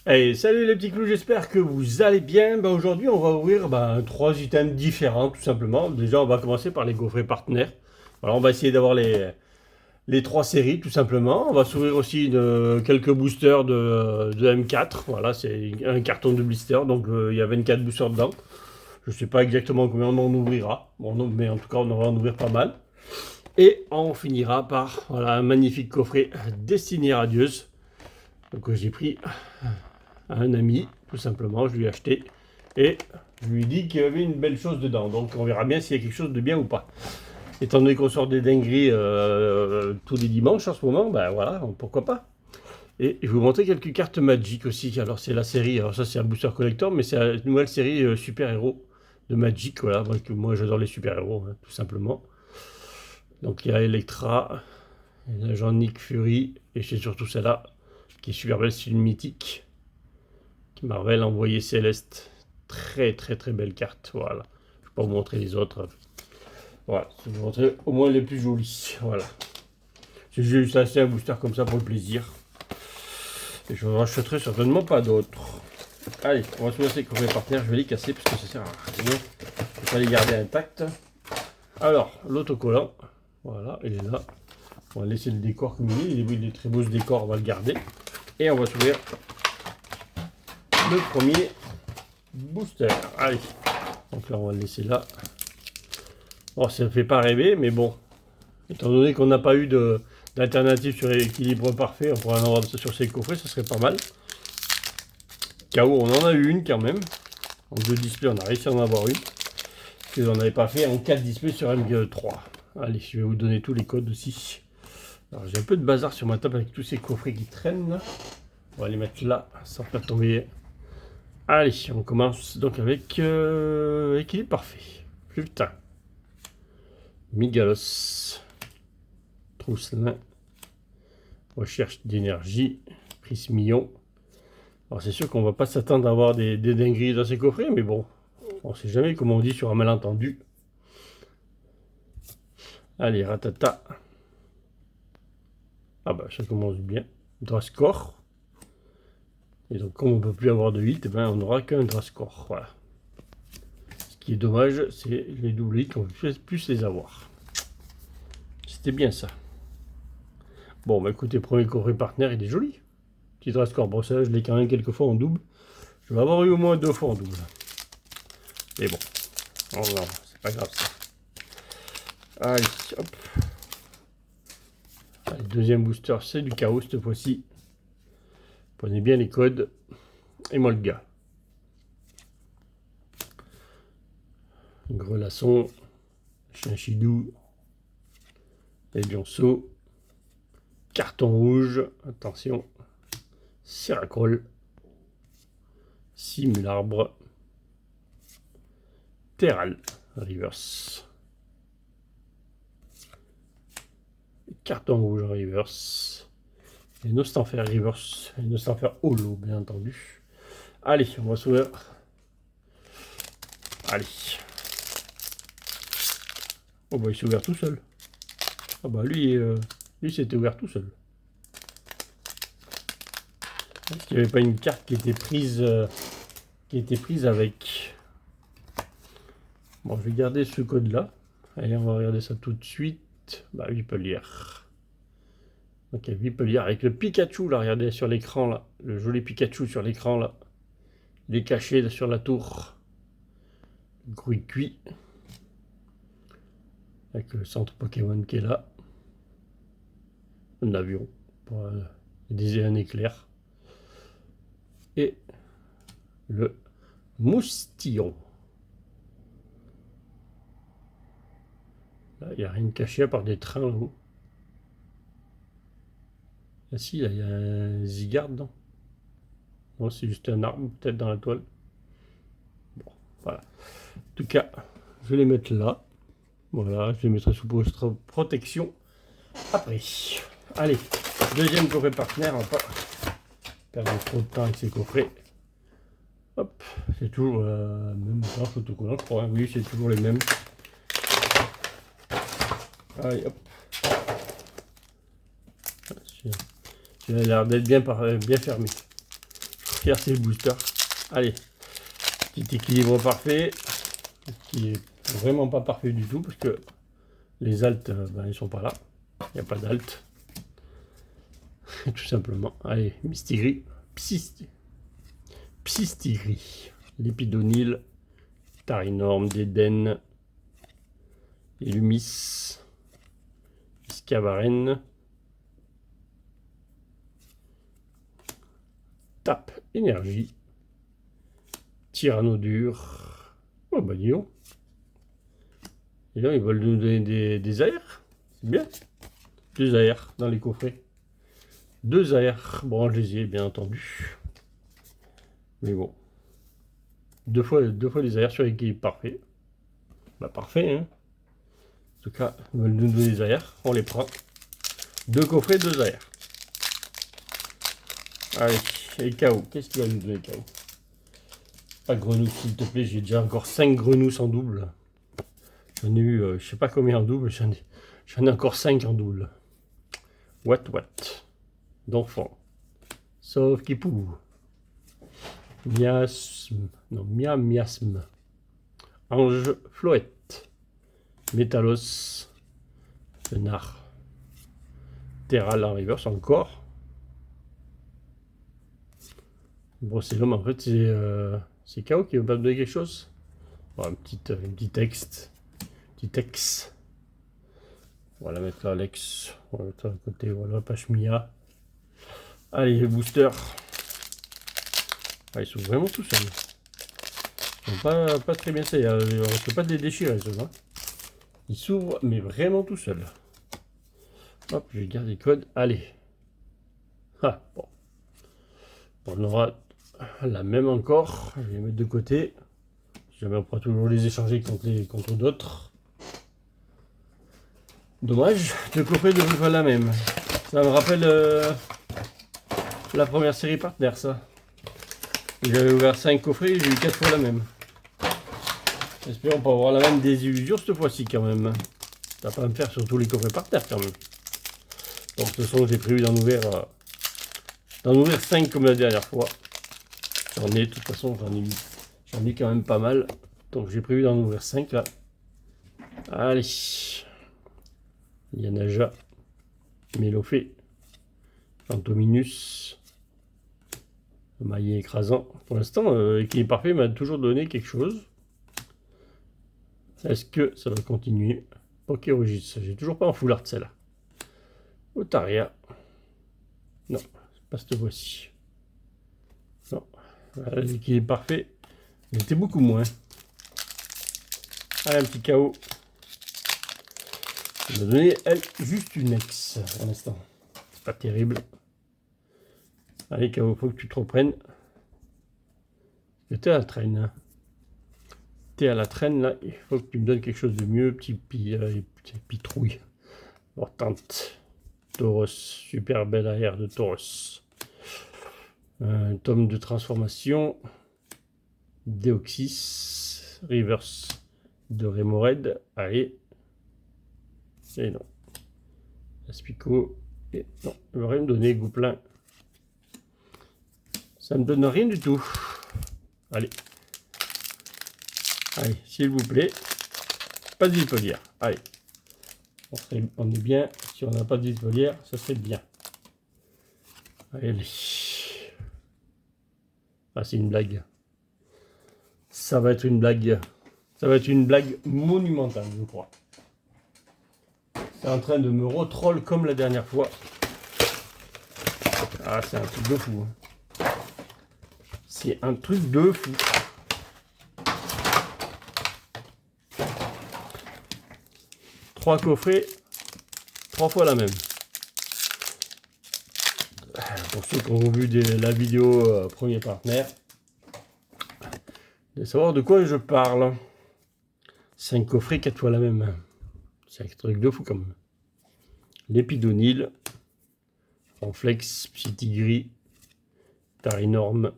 Hey, salut les petits clous, j'espère que vous allez bien. Aujourd'hui, on va ouvrir trois items différents, tout simplement. Déjà, on va commencer par les gaufrets partenaires. Voilà, on va essayer d'avoir les trois séries, tout simplement. On va s'ouvrir aussi quelques boosters de M4. Voilà, c'est un carton de blister, donc il y a 24 boosters dedans. Je ne sais pas exactement combien on en ouvrira, bon, non, mais en tout cas, on va en ouvrir pas mal. Et on finira par voilà, un magnifique coffret Destinée Radieuse. Donc j'ai pris à un ami, tout simplement, je lui ai acheté et je lui ai dit qu'il y avait une belle chose dedans. Donc on verra bien s'il y a quelque chose de bien ou pas. Étant donné qu'on sort des dingueries tous les dimanches en ce moment, ben voilà, pourquoi pas. Et je vais vous montrer quelques cartes Magic aussi. Alors c'est la série, alors ça c'est un booster collector, mais c'est la nouvelle série super-héros de Magic. Voilà, moi j'adore les super-héros, hein, tout simplement. Donc il y a Electra, il y a l'agent Nick Fury, et c'est surtout celle-là qui est super belle, c'est une mythique. Marvel envoyé Céleste. Très très très belle carte. Voilà. Je vais pas vous montrer les autres. Voilà. Je vais vous montrer au moins les plus jolies. Voilà. J'ai juste acheté un booster comme ça pour le plaisir. Et je ne rachèterai certainement pas d'autres. Allez, on va soumettre ces coffrets partenaires. Je vais les casser parce que ça sert à rien. Je ne vais pas les garder intacts. Alors, l'autocollant. Voilà, il est là. On va laisser le décor comme il est. Il est très beau ce décor, on va le garder. Et on va s'ouvrir le premier booster. Allez. Donc là, on va le laisser là. Bon, ça ne fait pas rêver, mais bon. Étant donné qu'on n'a pas eu d'alternative sur l'équilibre parfait, on pourrait en avoir sur ces coffrets, ça serait pas mal. KO, on en a eu une quand même. En 2 displays, on a réussi à en avoir une. Parce qu'on n'avait pas fait en 4 displays sur MG3. Allez, je vais vous donner tous les codes aussi. Alors, j'ai un peu de bazar sur ma table avec tous ces coffrets qui traînent. On va les mettre là, sans faire tomber. Allez, on commence donc avec équilibre parfait. Putain. Migalos. Trousselin. Recherche d'énergie. Prismillon. Alors c'est sûr qu'on va pas s'attendre à avoir des dingueries dans ces coffrets, mais bon, on sait jamais comment on dit sur un malentendu. Allez, ratata. Ah bah ça commence bien. Drascore. Et donc comme on peut plus avoir de 8, eh ben, on n'aura qu'un Drascore. Voilà. Ce qui est dommage, c'est les doublés qu'on peut plus les avoir. C'était bien ça. Bon bah écoutez, premier coffret partenaire, il est joli. Petit Drascore, bon ça je l'ai quand même quelques fois en double. Je vais avoir eu au moins 2 fois en double. Mais bon, non, c'est pas grave ça. Allez, hop. Allez, deuxième booster, c'est du chaos cette fois-ci. Prenez bien les codes. Et moi le gars. Grelasson, Chinchidou, et Lionceau. Carton rouge, attention. Siracrol. Simularbre. Terral, reverse. Carton rouge reverse. Et Nostanfer reverse. Et Nostanfer holo, bien entendu. Allez, on va s'ouvrir. Allez. Oh bah il s'est ouvert tout seul. Ah bah lui s'était ouvert tout seul. Est-ce qu'il n'y avait pas une carte qui était prise avec. Bon, je vais garder ce code là. Allez, on va regarder ça tout de suite. Bah, Vipelière. Donc, il y a Vipelière avec le Pikachu là, regardez sur l'écran là. Le joli Pikachu sur l'écran là. Il est caché sur la tour. Gruy cuit. Avec le centre Pokémon qui est là. Un avion. Pour un éclair. Et le Moustillon. Là, il n'y a rien de caché à part des trains là-haut. Ah si, là, il y a un Zygarde, non? Non, c'est juste un arbre, peut-être dans la toile. Bon, voilà. En tout cas, je vais les mettre là. Voilà, je les mettrai sous protection après. Allez, deuxième coffret partenaire, on va pas perdre trop de temps avec ces coffrets. Hop, c'est toujours même autocollant, je crois. Oui, c'est toujours les mêmes. Allez, hop. Il a l'air d'être bien fermé. Hier, c'est le booster. Allez, petit équilibre parfait, qui est vraiment pas parfait du tout, parce que les altes, ben, ils sont pas là. Il n'y a pas d'alt. Tout simplement. Allez, Mistigris. Psystigris. Lépidonil. Tarinorme. Déden. Illumis. Iscavaren. Tape énergie. Tyrannodure. Oh bah dis donc. Et là, ils veulent nous donner des aères. C'est bien. 2 aères dans les coffrets. 2 aères branchés, bien entendu. Mais bon. Deux fois les aères sur l'équilibre parfait. Bah parfait, hein. En tout cas, ils veulent nous donner des aères. On les prend. 2 coffrets, 2 aères. Allez, et KO. Qu'est-ce qu'il va nous donner, KO? Pas de grenouille, s'il te plaît. J'ai déjà encore 5 grenouilles en double. J'en ai eu, je sais pas combien en double. J'en ai encore 5 en double. What d'enfant. Sauf Kipou. Miasme. Non, miasme. Ange Floette. Métalos. Renard. Terral en reverse encore. Brocellum, en fait, c'est KO qui veut pas me donner quelque chose. Bon, un petit texte. Petit texte. On va la mettre là, Alex. On va mettre à côté, voilà, Pachmia. Allez, les boosters. Ah, ils sont vraiment tout seuls. Ils sont pas très bien ça. On risque pas de les déchirer, ceux là. Ils s'ouvrent, mais vraiment tout seuls. Hop, je vais garder le code. Allez. Ah, bon. On aura la même encore. Je vais les mettre de côté. Jamais on pourra toujours les échanger contre d'autres. Dommage, le coffret devrait faire la même. Ça me rappelle la première série partenaire, ça. J'avais ouvert 5 coffrets, j'ai eu 4 fois la même. J'espère qu'on peut avoir la même désillusion cette fois-ci quand même. Ça va pas me faire sur tous les coffrets partenaires quand même. Donc de toute façon, j'ai prévu d'en ouvrir 5 comme la dernière fois. J'en ai, de toute façon, j'en ai quand même pas mal. Donc j'ai prévu d'en ouvrir 5 là. Allez. Yanaja. Mélofée. Fantominus. Maillet écrasant. Pour l'instant, Équilibre Parfait m'a toujours donné quelque chose. Est-ce que ça va continuer? Pokérogis. J'ai toujours pas en full art celle-là. Otaria. Non, c'est pas cette fois-ci. Non. L'équilibre parfait. Il était beaucoup moins. Allez, un petit KO. Il m'a donné, elle, juste une ex pour l'instant. C'est pas terrible. Allez, KO, faut que tu te reprennes. T'es à la traîne. T'es à la traîne, là. Il faut que tu me donnes quelque chose de mieux. Petit pitrouille. Importante. Tauros. Super belle arrière de Tauros. Un tome de transformation. Deoxys. Reverse de Remoraid. Allez. Et non. Aspico. Et non. Il va rien me donner, Gouplin. Ça me donne rien du tout. Allez. Allez, s'il vous plaît. Pas de vipelière. Allez. On est bien. Si on n'a pas de vipelière, ça serait bien. Allez. Ah, c'est une blague. Ça va être une blague. Ça va être une blague monumentale, je crois. C'est en train de me retroll comme la dernière fois. Ah, c'est un truc de fou. C'est un truc de fou. Trois coffrets, 3 fois la même. Pour ceux qui ont vu la vidéo premier partenaire, de savoir de quoi je parle. 5 coffrets, 4 fois la même. C'est un truc de fou quand même. Lépidonil, Ronflex, Psytigris, Tarinorme,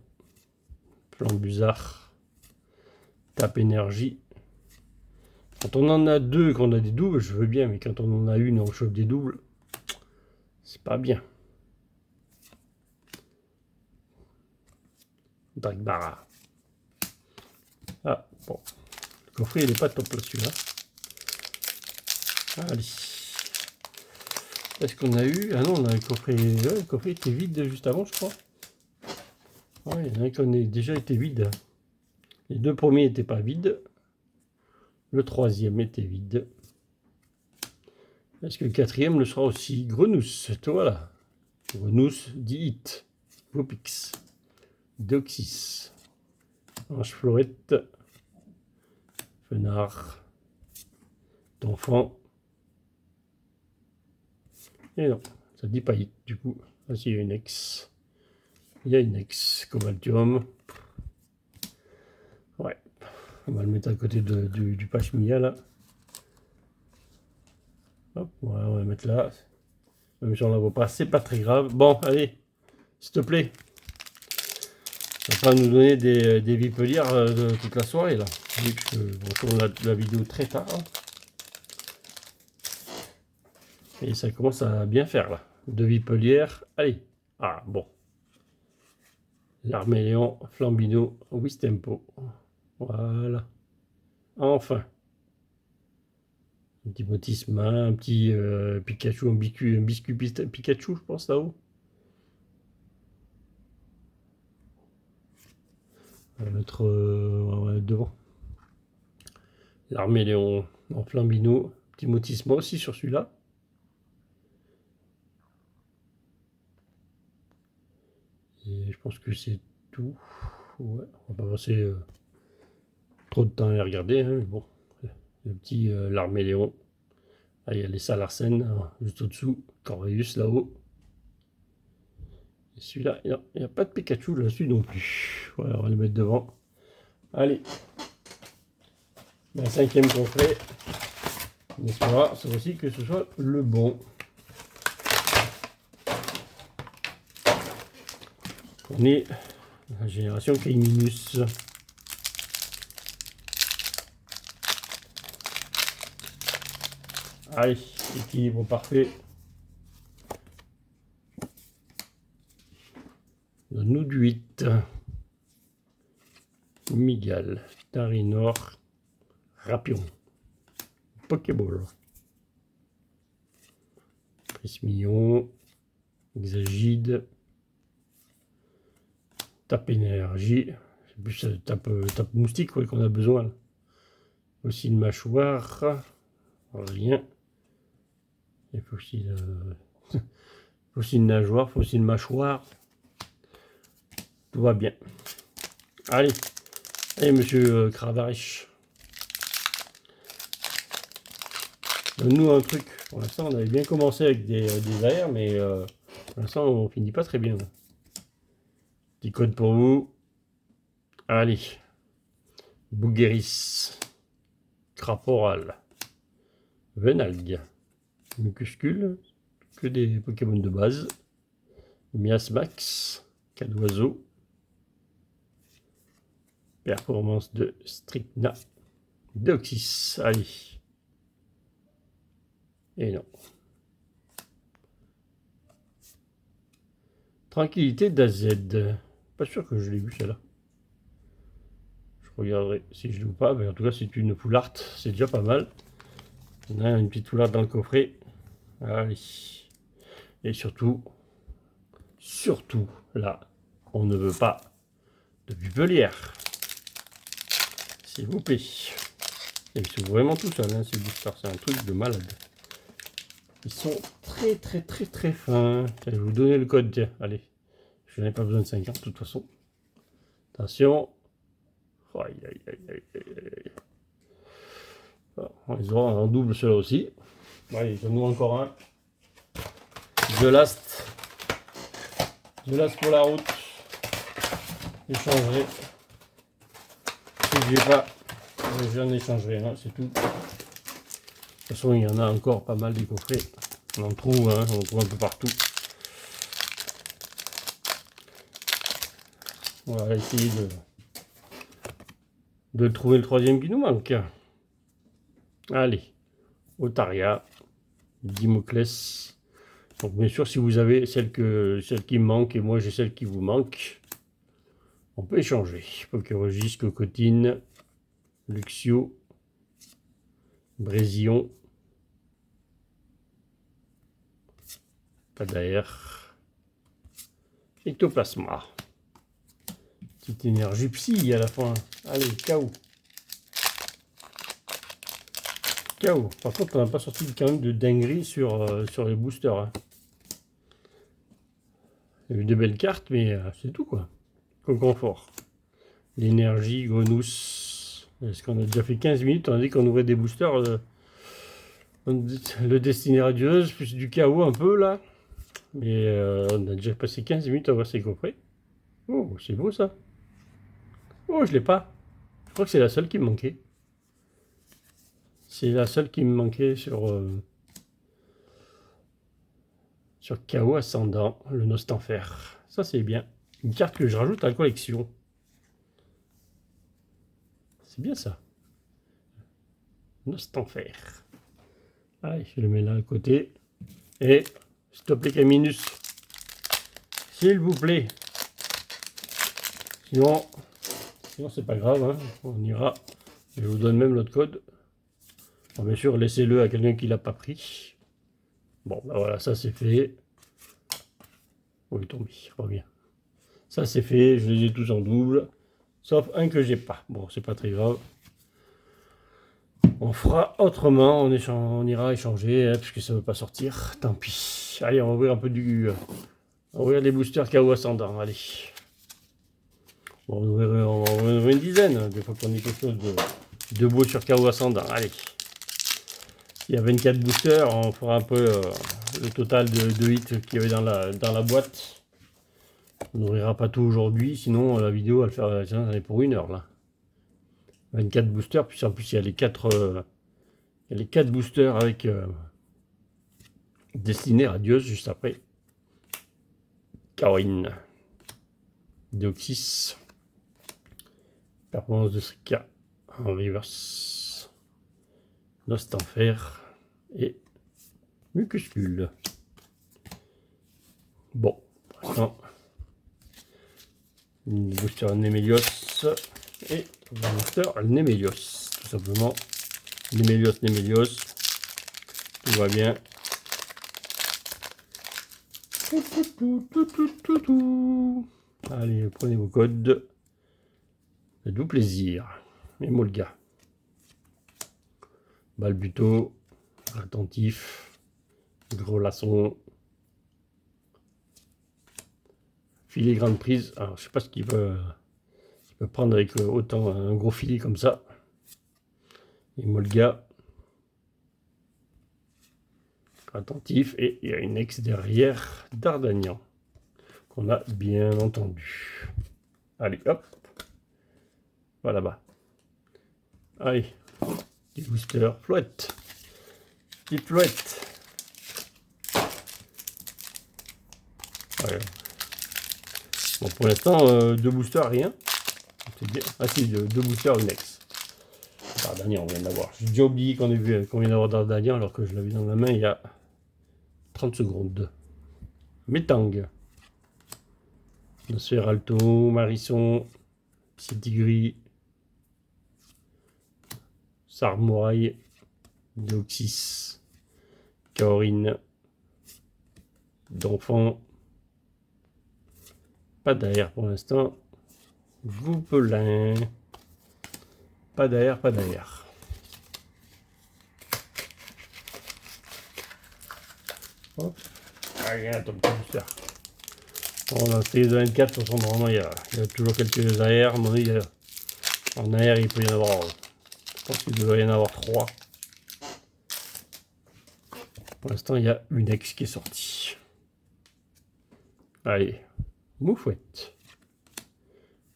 Flambusard, Tape énergie. Quand on en a 2, qu'on a des doubles, je veux bien, mais quand on en a une et on chope des doubles, c'est pas bien. Dragbara. Ah, bon. Le coffret, il n'est pas top là, celui-là. Allez. Est-ce qu'on a eu... Ah non, on a le coffret... Ouais, le coffret était vide juste avant, je crois. Ouais, il y en a qui ont déjà été vide. Les deux premiers n'étaient pas vides. Le troisième était vide. Est-ce que le quatrième le sera aussi? Grenousse, voilà. Grenousse, dit Vopix. Deoxys. Ange Florette. Fenard. D'enfant. Et non, ça dit pas hit du coup. Ah si, il y a une ex. Il y a une ex. Cobaltium. Ouais. On va le mettre à côté du Pashmia là. Hop, voilà, on va le mettre là. Même si on ne la voit pas, c'est pas très grave. Bon, allez, s'il te plaît. Ça va pas nous donner des vipelières de toute la soirée là. Oui, puisque on tourne la vidéo très tard. Hein. Et ça commence à bien faire là. Deux vipelières. Allez. Ah bon. L'Arméléon, Flambino, Wistempo. Voilà. Enfin. Un petit Motisma, un petit Pikachu, un biscuit Pikachu, je pense, là-haut. On va mettre devant. L'Arméléon en Flambino. Petit Motisma aussi sur celui-là. Et je pense que c'est tout. Ouais, on va pas passer trop de temps à les regarder, hein, mais bon. Le petit l'Arméléon. Ah, il y a les Salarsen juste au-dessous. Corveus là-haut. Et celui-là, il n'y a pas de Pikachu là-dessus non plus. Voilà, on va le mettre devant. Allez. La cinquième coffret. On espère cette fois-ci que ce soit le bon. On est la génération Kaiminus. Allez, équilibre parfait. Nous du 8. Migal, Tarinor, Rapion, Pokéball, Prismillon, Exagide, Tape Énergie, c'est plus tape moustique ouais, qu'on a besoin. Aussi une mâchoire, rien. Il faut aussi, faut aussi une nageoire, faut aussi une mâchoire. Tout va bien. Allez, allez monsieur Kravarish. Donne-nous un truc. Pour l'instant, on avait bien commencé avec des aères, mais pour l'instant, on finit pas très bien. Petit code pour vous. Allez. Bougueris. Craporal. Venalg. Mucuscule. Que des Pokémon de base. Miasmax. Cadoiseau. Performance de Stricna. Deoxys. Allez. Et non. Tranquillité d'AZ. Pas sûr que je l'ai vu celle-là. Je regarderai si je l'ai ou pas. Mais en tout cas, c'est une poularte. C'est déjà pas mal. On a une petite poularte dans le coffret. Allez. Et surtout, là, on ne veut pas de vipelière. S'il vous plaît. Et ils sont vraiment tout seuls, hein, ces boosters. C'est un truc de malade. Ils sont très fins. Je vais vous donner le code, tiens, allez. Je n'ai pas besoin de 50 de toute façon. Attention. Aïe, aïe, aïe, aïe, aïe. On les aura en double ceux-là aussi. Allez, j'en ai encore un. The Last pour la route. J'échangerai. Si je n'ai pas, j'en échangerai un, c'est tout. De toute façon, il y en a encore pas mal des coffrets. On en trouve, hein, on en trouve un peu partout. On va essayer de trouver le troisième qui nous manque. Allez, Otaria, Dimoclès. Donc bien sûr, si vous avez celle qui me manque et moi j'ai celle qui vous manque, On peut échanger. Pokérogis, Cocotine, Luxio, Brésillon, pas d'air, Ectoplasma. Petite énergie psy à la fin. Allez, KO. KO. Par contre, on n'a pas sorti quand même de dinguerie sur les boosters. Hein. Il y a eu de belles cartes, mais c'est tout quoi. Confort. L'énergie, Grenousse. Est-ce qu'on a déjà fait 15 minutes? On a dit qu'on ouvrait des boosters. Le Destinée Radieuse, plus du KO un peu là. Mais on a déjà passé 15 minutes à voir ces coffrets. Oh, c'est beau ça. Oh, je l'ai pas. Je crois que c'est la seule qui me manquait. C'est la seule qui me manquait sur KO Ascendant, le Nostanfer. Ça c'est bien. Une carte que je rajoute à la collection. C'est bien ça. Nostanfer. Allez, je le mets là à côté. Et, s'il te plaît, Caminus. S'il vous plaît. Sinon c'est pas grave. Hein. On ira. Je vous donne même l'autre code. Bon, bien sûr, laissez-le à quelqu'un qui l'a pas pris. Bon, ben voilà, ça c'est fait. Oh, il est tombé, reviens. Ça c'est fait, je les ai tous en double. Sauf un que j'ai pas. Bon, c'est pas très grave. On fera autrement, on ira échanger, hein, puisque ça ne veut pas sortir. Tant pis. Allez, on va ouvrir un peu on va ouvrir les boosters KO Ascendant, allez. Bon, on va ouvrir une dizaine, des fois qu'on ait quelque chose de beau sur KO Ascendant, allez. Il y a 24 boosters, on fera un peu le total de hits qu'il y avait dans la boîte. On n'ouvrira pas tout aujourd'hui, sinon la vidéo elle est pour 1 heure là. 24 boosters, puis en plus il y a les 4 boosters avec Destinée Radieuse juste après. Caroline, Deoxys, Performance de Strika en reverse, Nostanfer et Mucuscule. Bon, pour l'instant, une booster Némélios et un booster Némélios, tout simplement. Némélios, tout va bien. Allez, prenez vos codes. Faites-vous plaisir. Et Molga. Balbuto. Attentif. Gros laçon. Filet grande prise. Alors, je sais pas ce qu'il peut prendre avec autant un gros filet comme ça. Et Molga. Attentif. Et il y a une ex derrière d'Ardagnan. Qu'on a bien entendu. Allez, hop. Voilà bas. Allez. Petit booster. Flouette. Petite flouette. Voilà. Bon, pour l'instant, 2 boosters, rien. C'est bien. Ah si, 2 boosters, une ex. D'Ardagnan, on vient d'avoir. J'ai déjà oublié qu'on vient d'avoir D'Ardagnan alors que je l'avais dans la main il y a 30 secondes. Métang. Nosferalto, Marisson, Psytigris, Sarmorail, Deoxys, Kaorine, Donphan, pas d'air pour l'instant, Goupelin, pas d'air, pas d'air. Hop, allez, attends, petit booster. Bon, dans ces 24, de toute façon, normalement, il y a toujours quelques aères. En air, il peut y en avoir. Je pense qu'il devrait y en avoir 3. Pour l'instant, il y a une ex qui est sortie. Allez, Moufouette.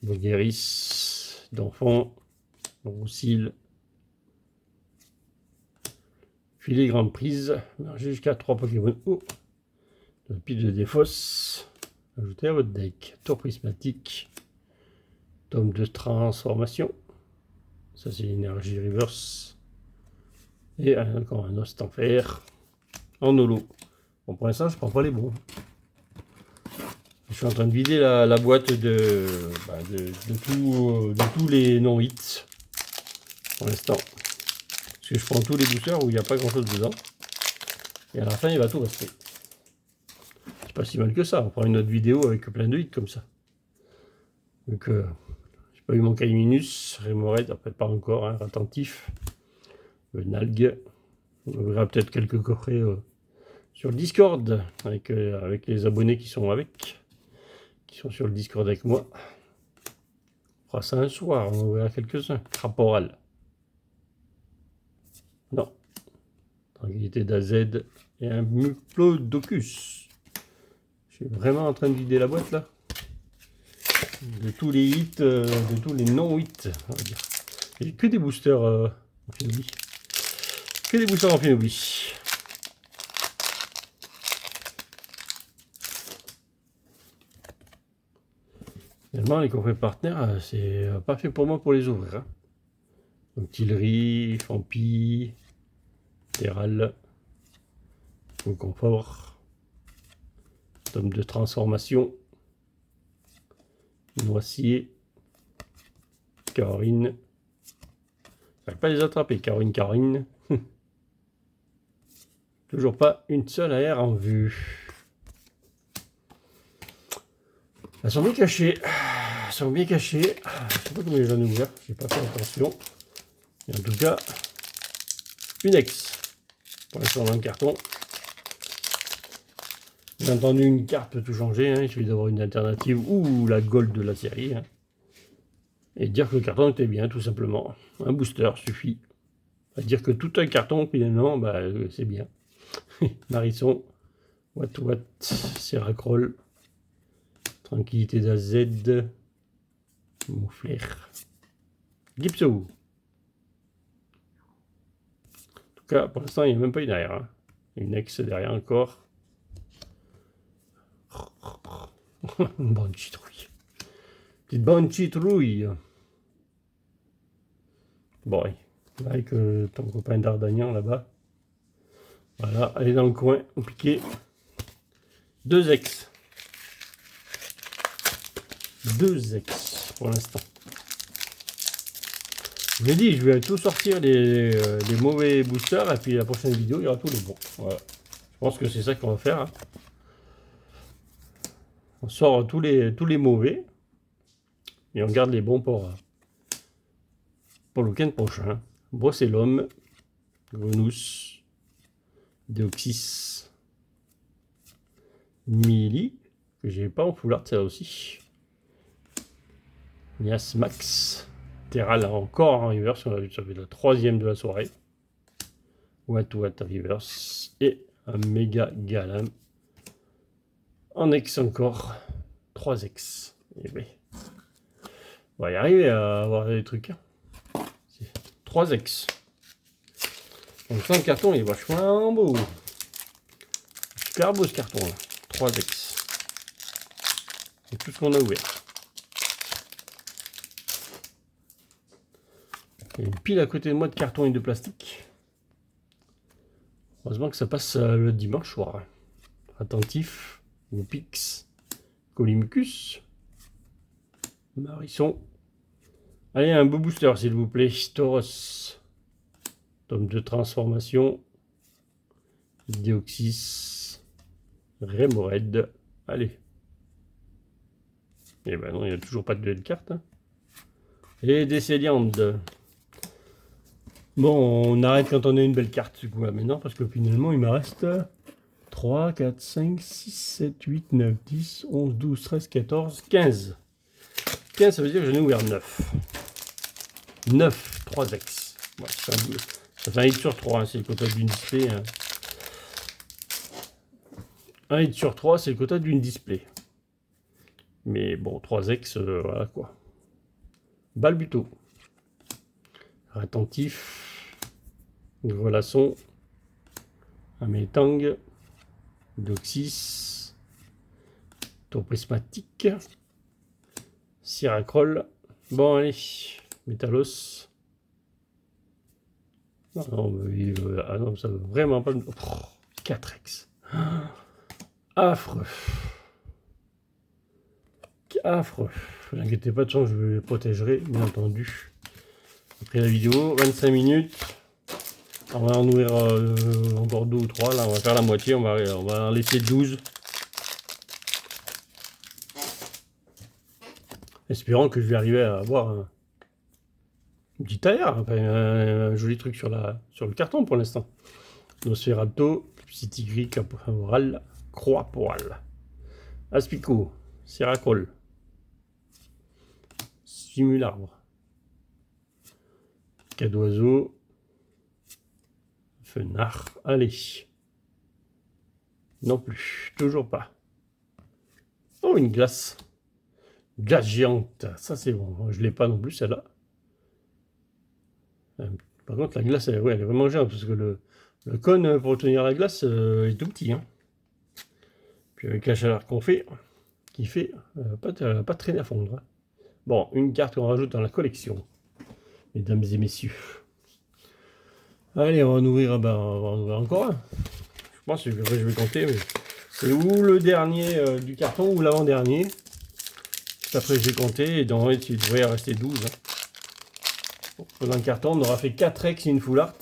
Bogueris, Donphan, Roussille. Filet grande prise. Jusqu'à 3 Pokémon. Oh, le pile de défausse. Ajoutez à votre deck. Tour prismatique. Tome de transformation. Ça c'est l'énergie reverse. Et encore un Nostanfer. En holo. Bon, pour l'instant, je prends pas les bons. Je suis en train de vider la boîte de tous les non-hits pour l'instant. Parce que je prends tous les boosters où il n'y a pas grand chose dedans. Et à la fin, il va tout rester. C'est pas si mal que ça. On prend une autre vidéo avec plein de hits comme ça. Donc, j'ai pas eu mon Kaiminus, Remoraid, après pas encore, hein, attentif. Le Nalg. On verra peut-être quelques coffrets sur le Discord avec les abonnés qui sont sur le Discord avec moi. On fera ça un soir, on verra quelques-uns. Craporal. Non. Tranquillité d'AZ et un Muplodocus. Je suis vraiment en train de vider la boîte là. De tous les hits, de tous les non-hits, on va dire. J'ai que des boosters en Finobi. Que des boosters en Finobi. Finalement, les coffrets partenaires, c'est pas fait pour moi pour les ouvrir. Hein. Donc, Tillery, Fampi, Terral, au confort, tome de transformation, Noisier, Caroline. Je ne pas les attraper, Caroline. Toujours pas une seule AR en vue. Elles sont bien cachées. Elles sont bien cachées. Je sais pas comment j'en ai ouvert. J'ai pas fait attention. Et en tout cas, une ex. Pour l'instant dans le carton. Bien entendu, une carte peut tout changer. Hein. Il suffit d'avoir une alternative ou la gold de la série. Hein. Et dire que le carton était bien, tout simplement. Un booster suffit. À dire que tout un carton, finalement, bah, c'est bien. Marisson, What, Seracroll, Tranquillité d'AZ, Mouflair, Gipso. En tout cas, pour l'instant, il n'y a même pas une derrière. Hein. Une ex derrière encore. Une bonne citrouille. Petite bonne citrouille. Bon, avec ton copain d'Ardagnan là-bas. Voilà, elle est dans le coin, au piqué. Deux ex. Deux ex pour l'instant. Je vous ai dit, je vais tout sortir les mauvais boosters et puis la prochaine vidéo, il y aura tous les bons. Voilà. Je pense que c'est ça qu'on va faire. Hein. On sort tous les mauvais et on garde les bons pour le week-end prochain. Brocellum, Gonus, Deoxys, Mili, que j'ai pas en foulard, ça aussi. Nias Max, Terral encore en reverse, on a vu ça fait la troisième de la soirée. What reverse et un méga galam en ex encore, 3 ex. Et oui. On va y arriver à avoir des trucs. Hein. 3 ex. Donc ça, le carton il est vachement beau. Super beau ce carton là. 3 ex. C'est tout ce qu'on a ouvert. Il y a une pile à côté de moi de carton et de plastique. Heureusement que ça passe le dimanche soir. Attentif. Wupix. Colimicus. Marisson. Allez, un beau booster s'il vous plaît. Tauros. Tome de transformation. Deoxys. Remoraid. Allez. Et ben non, il n'y a toujours pas de duel carte. Hein. Et des Céliandes. Bon, on arrête quand on a une belle carte du coup là maintenant, parce que finalement il me reste 3, 4, 5, 6, 7, 8, 9, 10, 11, 12, 13, 14, 15. 15, ça veut dire que j'en ai ouvert 9. 9, 3 ex. Ouais, ça fait un hit sur 3, hein, c'est le quota d'une display. Hein. Un hit sur 3, c'est le quota d'une display. Mais bon, 3 ex, voilà quoi. Balbuto. Attentif. Grelasson. Amétang. Doxys. Tour prismatique. Siracroll. Bon, allez. Métalos. Non, mais, ah non, ça veut vraiment pas me... 4x. Affreux. affreux. Ne vous inquiétez pas, de toute façon, je le protégerai, bien entendu. Après la vidéo, 25 minutes. On va en ouvrir encore 2 ou 3. Là, on va faire la moitié. On va en laisser 12. Espérant que je vais arriver à avoir un petit tailleur, enfin, un joli truc sur le carton pour l'instant. Nosferatu, petit tigri, caporal, croix poil. Aspico, Siracol, Simularbre, Cadoiseau, Fenard, allez. Non plus, toujours pas. Oh, une glace. Glace géante, ça c'est bon. Je l'ai pas non plus celle-là. Par contre, la glace, ouais, elle est vraiment géante parce que le cône pour tenir la glace est tout petit. Hein. Puis avec la chaleur qu'on fait, pas traîner à fondre. Hein. Bon, une carte qu'on rajoute dans la collection, mesdames et messieurs. Allez, on va en ouvrir, on va en ouvrir encore un. Je pense que je vais compter, mais c'est ou le dernier du carton ou l'avant-dernier. Après, j'ai compté et dans il devrait rester 12. Hein. Dans le carton, on aura fait 4 ex et une full art.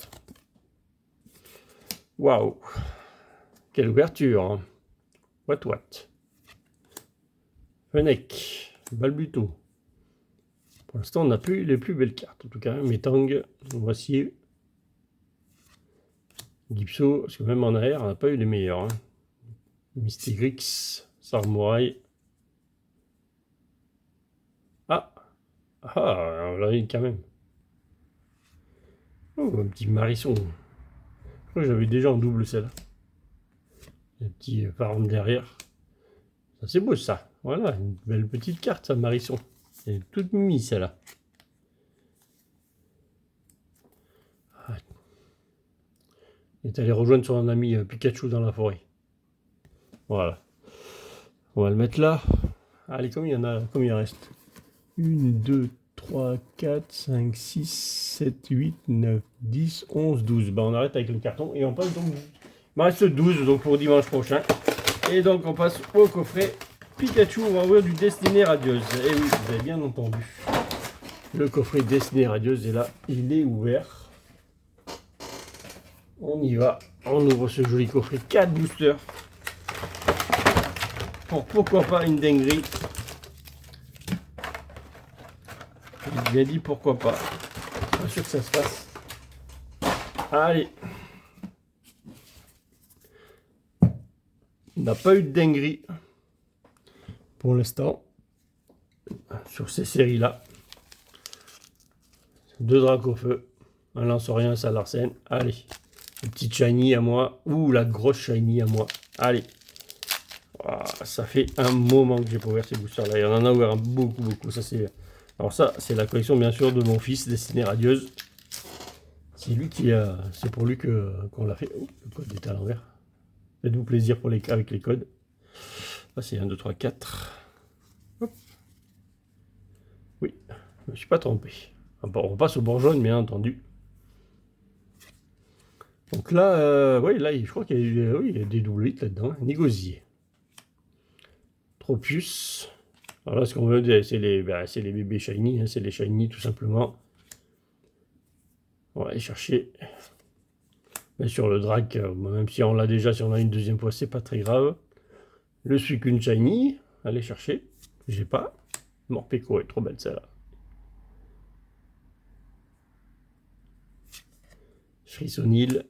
Waouh! Quelle ouverture! Hein. What? Fennec, Balbuto. Pour l'instant, on n'a plus les plus belles cartes. En tout cas, Metang, voici. Gipso, parce que même en arrière, on n'a pas eu les meilleurs. Hein. Mystigrix, Sarmouraï. Ah, on l'a eu quand même. Oh, un petit Marisson. Je crois que j'avais déjà en double celle-là. Un petit farm derrière. Ça, c'est beau ça. Voilà, une belle petite carte, ça, Marisson. Elle est toute mimi, celle-là. Il est allé rejoindre son ami Pikachu dans la forêt. Voilà. On va le mettre là. Allez, combien il reste? 1, 2, 3, 4, 5, 6, 7, 8, 9, 10, 11, 12. Ben, on arrête avec le carton et on passe donc. Il me reste 12 donc pour dimanche prochain. Et donc on passe au coffret Pikachu. On va ouvrir du Destinée Radieuse. Et oui, vous avez bien entendu. Le coffret Destinée Radieuse est là. Il est ouvert. On y va. On ouvre ce joli coffret. 4 boosters. Pourquoi pas une dinguerie. J'ai bien dit pourquoi pas. Pas sûr que ça se passe. Allez. On n'a pas eu de dinguerie pour l'instant sur ces séries-là. 2 Dracofeu, un lance-rien, un Salarsen. Allez. Une petite shiny à moi ou la grosse shiny à moi. Allez. Oh, ça fait un moment que j'ai pas ouvert ces boosters là. Il y en a ouvert beaucoup. Ça c'est. Alors ça, c'est la collection bien sûr de mon fils, Destinée Radieuse. C'est lui qui a. C'est pour lui qu'on l'a fait. Oh, le code est à l'envers. Faites-vous plaisir avec les codes. Là c'est 1, 2, 3, 4. Hop. Oui, je me suis pas trompé. On passe au bord jaune, bien entendu. Donc là, oui, là, je crois qu'il y a des double hits là-dedans. Hein. Négocier. Tropius. Alors là, ce qu'on veut, c'est les bébés shiny. Hein, c'est les shiny, tout simplement. On va aller chercher. Bien sûr, le Drac, même si on l'a déjà, si on a une deuxième fois, c'est pas très grave. Le Suicune shiny. Allez chercher. J'ai pas. Morpeko est trop belle, celle-là. Frissonil.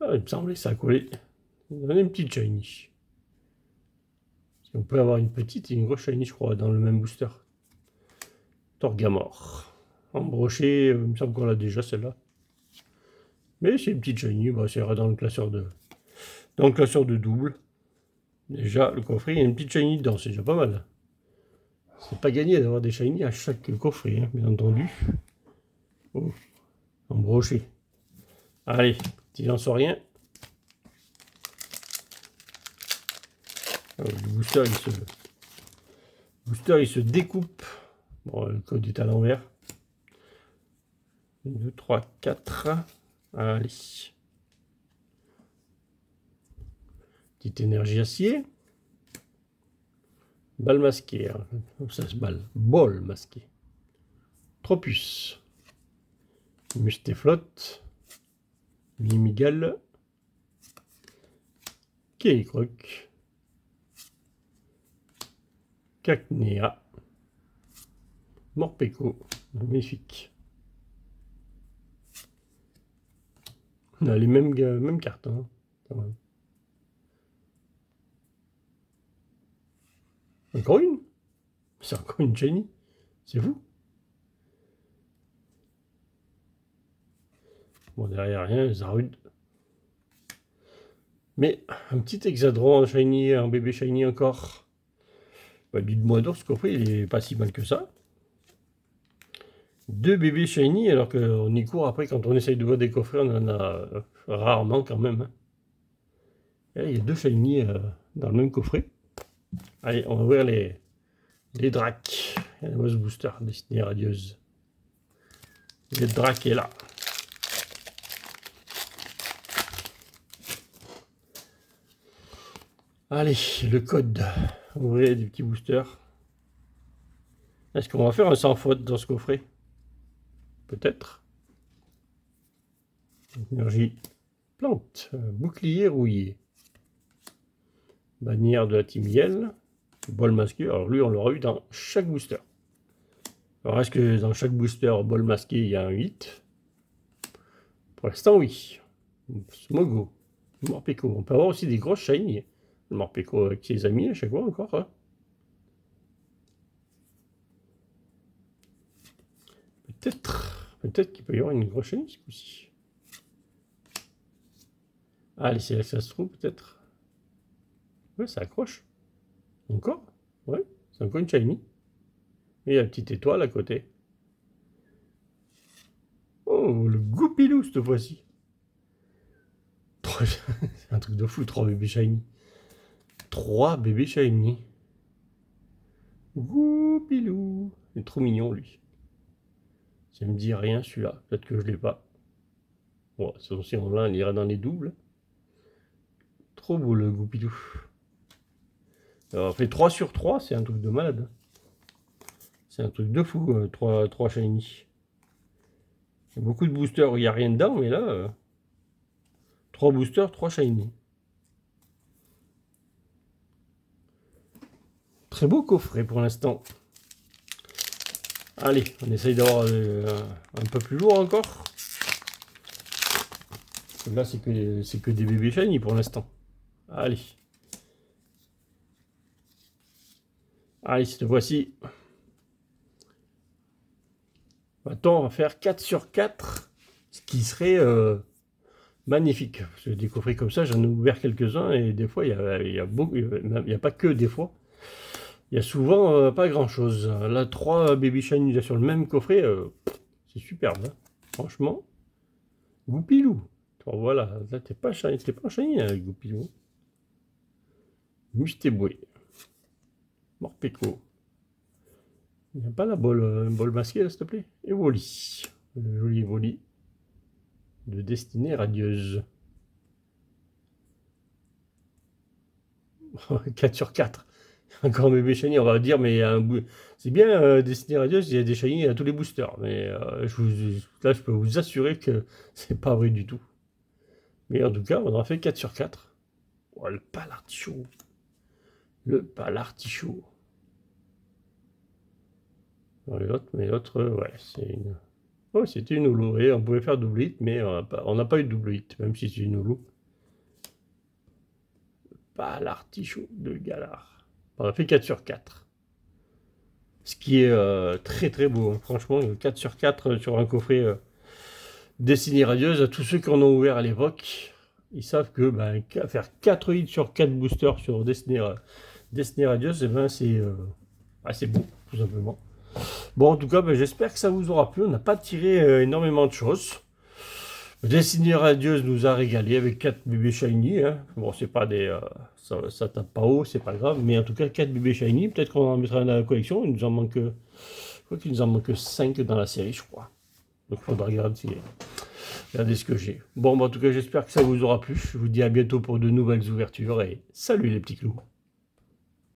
Ah, il me semblait que ça collait. On a une petite shiny. On peut avoir une petite et une grosse shiny, je crois, dans le même booster. Torgamore. Embroché, il me semble qu'on l'a déjà celle-là. Mais c'est une petite shiny, bah, c'est dans le classeur de double. Déjà, le coffret, il y a une petite shiny dedans, c'est déjà pas mal. C'est pas gagné d'avoir des shiny à chaque coffret, hein, bien entendu. Oh, embroché. Allez, petit lance-rien. Le booster, il se découpe. Bon, le code est à l'envers. 1, 2, 3, 4. Allez. Petite énergie acier. Balle masquée. Hein. Ça se balle. Bol masqué. Tropus. Mustéflotte. Mimigal. Kéicroc. Cacnea. Morpeko. Magnifique. On a les mêmes cartes. Hein, quand même. Encore une? C'est encore une shiny. C'est fou. Bon, derrière rien, Zarude. Mais un petit Hexadron, un shiny, un bébé shiny encore. Bah, dites-moi d'or, ce coffret, il est pas si mal que ça. 2 bébés shiny, alors qu'on y court après, quand on essaye de voir des coffrets, on en a rarement quand même. Hein. Et là, il y a 2 shiny dans le même coffret. Allez, on va ouvrir les Dracs. Il y a un Moss Booster, Destinée Radieuse. Le Drac est là. Allez, le code. Ouvrez des petits boosters. Est-ce qu'on va faire un sans faute dans ce coffret? Peut-être. Énergie plante. Bouclier rouillé. Bannière de la team Yell. Bol masqué. Alors lui, on l'aura eu dans chaque booster. Alors est-ce que dans chaque booster bol masqué, il y a un 8? Pour l'instant, oui. Smogo. Morpeko. On peut avoir aussi des grosses shiny. Le Morpeko avec ses amis à chaque fois encore. Hein. Peut-être qu'il peut y avoir une grosse shiny ce coup-ci. Allez, c'est là que ça se trouve peut-être. Ouais, ça accroche. Encore? Ouais, c'est encore une shiny. Et il y a une petite étoile à côté. Oh, le Goupilou cette fois-ci. C'est un truc de fou, 3 bébés shiny. 3 bébés shiny. Goupilou. Il est trop mignon lui. Ça me dit rien celui-là. Peut-être que je l'ai pas. Bon, si on l'a, il ira dans les doubles. Trop beau le Goupilou. Alors, on fait 3 sur 3, c'est un truc de malade. C'est un truc de fou, 3 shiny. Il y a beaucoup de boosters où il n'y a rien dedans, mais là, 3 boosters, 3 shiny. Très beau coffret pour l'instant. Allez, on essaye d'avoir un peu plus lourd encore. Là, c'est que des bébés shiny pour l'instant. Allez. Allez, cette fois-ci. Maintenant, on va faire 4 sur 4, ce qui serait magnifique. Parce que des coffrets comme ça, j'en ai ouvert quelques-uns et des fois, il y a pas que des fois. Il y a souvent pas grand-chose. Là, 3 baby shiny sur le même coffret, c'est superbe. Hein. Franchement, Goupilou. Bon, voilà, là, t'es pas shiny avec Goupilou. Mustéboué. Morpeko. Il n'y a pas la bol masquée, là, s'il te plaît. Et Wally. Le joli Wally. De Destinée Radieuse. 4 sur 4. Encore un bébé shiny, on va dire, mais c'est bien Destinée Radieuse, il y a des shiny à tous les boosters. Mais là, je peux vous assurer que c'est pas vrai du tout. Mais en tout cas, on en a fait 4 sur 4. Oh, le pâle artichaut. Le pâle artichaut. Mais l'autre, ouais, c'est une... Oh, c'était une holo. Et on pouvait faire double hit, mais on n'a pas eu de double hit, même si c'est une holo. Pas l'artichaut de Galard. On a fait 4 sur 4. Ce qui est très très beau. Hein. Franchement, 4 sur 4 sur un coffret Destinée Radieuse. À tous ceux qui en ont ouvert à l'époque, ils savent que faire 4 hits sur 4 boosters sur Destinée Radieuse, eh ben, c'est assez beau, tout simplement. Bon, en tout cas, j'espère que ça vous aura plu. On n'a pas tiré énormément de choses. Destinée Radieuse nous a régalé avec 4 bébés shiny. Hein. Bon, c'est pas des... ça tape pas haut, c'est pas grave. Mais en tout cas, 4 bébés shiny. Peut-être qu'on en mettra dans la collection. Il nous en manque... Je crois qu'il nous en manque 5 dans la série, je crois. Donc, il faudra regarder. Regardez ce que j'ai. Bon, bah, en tout cas, j'espère que ça vous aura plu. Je vous dis à bientôt pour de nouvelles ouvertures et salut les petits clous.